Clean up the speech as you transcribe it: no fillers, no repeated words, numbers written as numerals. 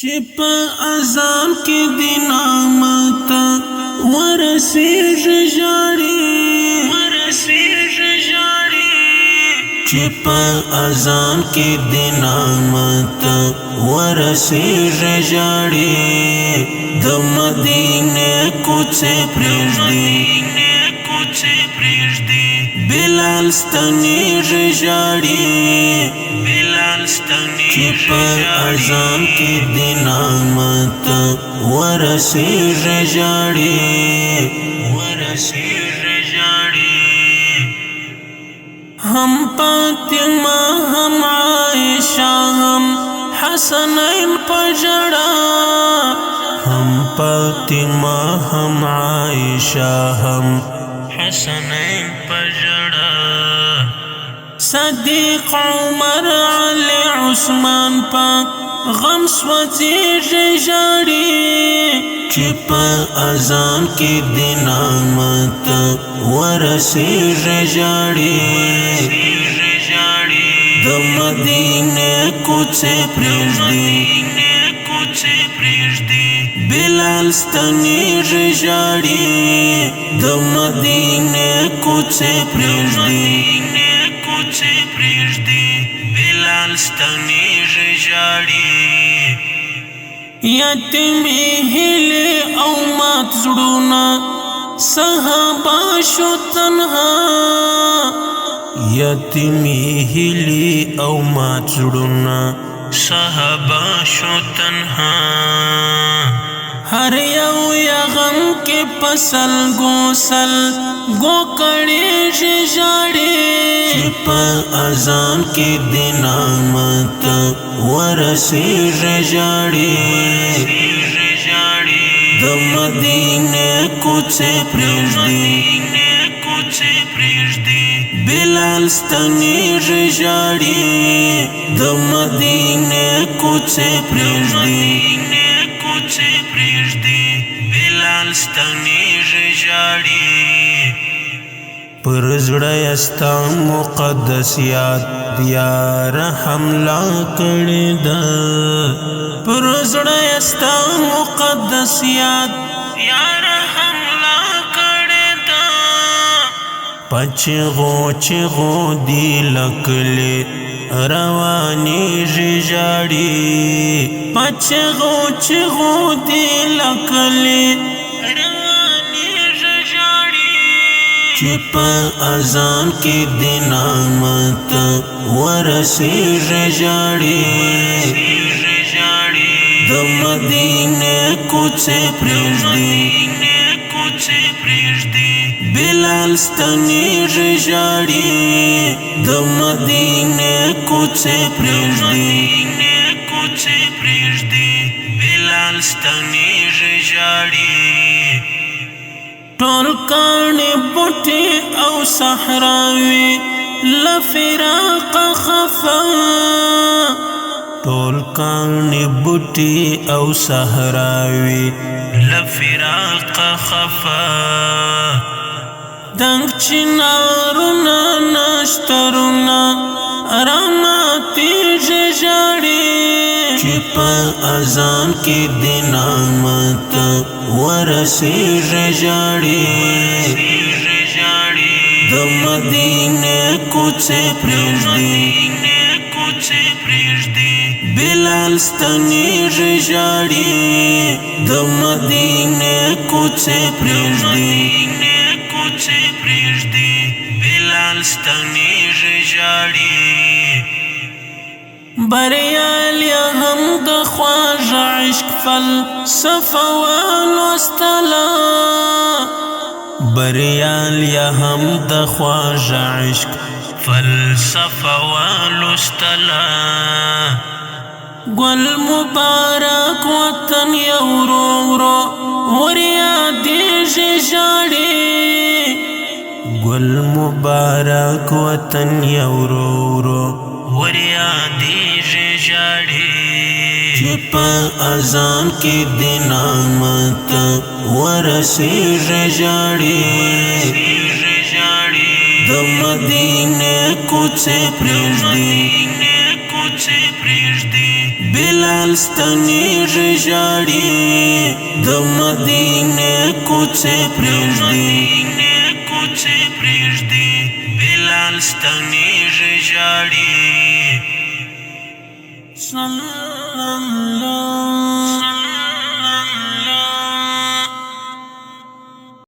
چې په اذان کې د نعمت ورسېږي ژاړي چې په اذان کې د نعمت ورسېږي ژاړي د مدینه کوڅې پرېږدي بلال ستنېږي ژاړي چې په اذان کې د نعمت ورسېږي ژاړي هم فاطمه هم عائشہ هم حسنین په ژړا هم فاطمه هم عائشہ هم حسنین په ژړا صدیق عمر علی عثمان په غم سوځېږي ژاړي چې په اذان کې د نعمت ورسېږي ژاړي د مدینه کوڅې پرېږدي بلال ستنېږي ژاړي د مدینه کوڅې پرېږدي بلال ستنېږي ژاړي یتیمې هیلې او مات زړونه صحابه شو تنها یتیمې هیلې او مات زړونه صحابه شو تنها هر یو غم کې پسل گو کړي ژاړي چې په اذان کې د نعمت ورسېږي ژاړي د مدینه کوڅې پرېږدي بلال ستنېږي ژاړي د مدینه کوڅې پرېږدي بلال ستنېږي ژاړي پر زړه ستا مقدس یاد یار حمله کړې ده پر زړه ستا مقدس یاد یار حمله کړې ده پچغو دی لکلې روانېږي ژاړي پچغو دی لکلې چې په اذان کې د نعمت ورسېږي ژاړي د مدینه کوڅې پرېږدي بلال ستنېږي ژاړي د مدینه کوڅې پرېږدي بلال ستنېږي ژاړي ټول کاڼي بوټي او صحراوي لفراق خفا ټول کاڼي بوټي او صحراوي لفراق خفا دنګ چنارونه نشترونه راماتېږي ژاړي چې په اذان کې د نعمت ورسېږي ژاړي د مدینه کوڅې پرېږدي بلال ستنېږي ژاړي د مدینه کوڅې پرېږدي بلال ستنېږي ژاړي بریال هم د خواږه عشق فلسفه ولوستله بریال هم د خواږه عشق فلسفه ولوستله ګل مبارک وطن یو ورو وریادېږي ژاړي ګل مبارک وطن یو ورو وریادېږي ژاړي چې په اذان کې د نعمت ورسېږي ژاړي د مدینه کوڅې پرېږدي بلال ستنیږي ژاړي د مدینه کوڅې پرېږدي بلال ستنیږي ژاړي صلی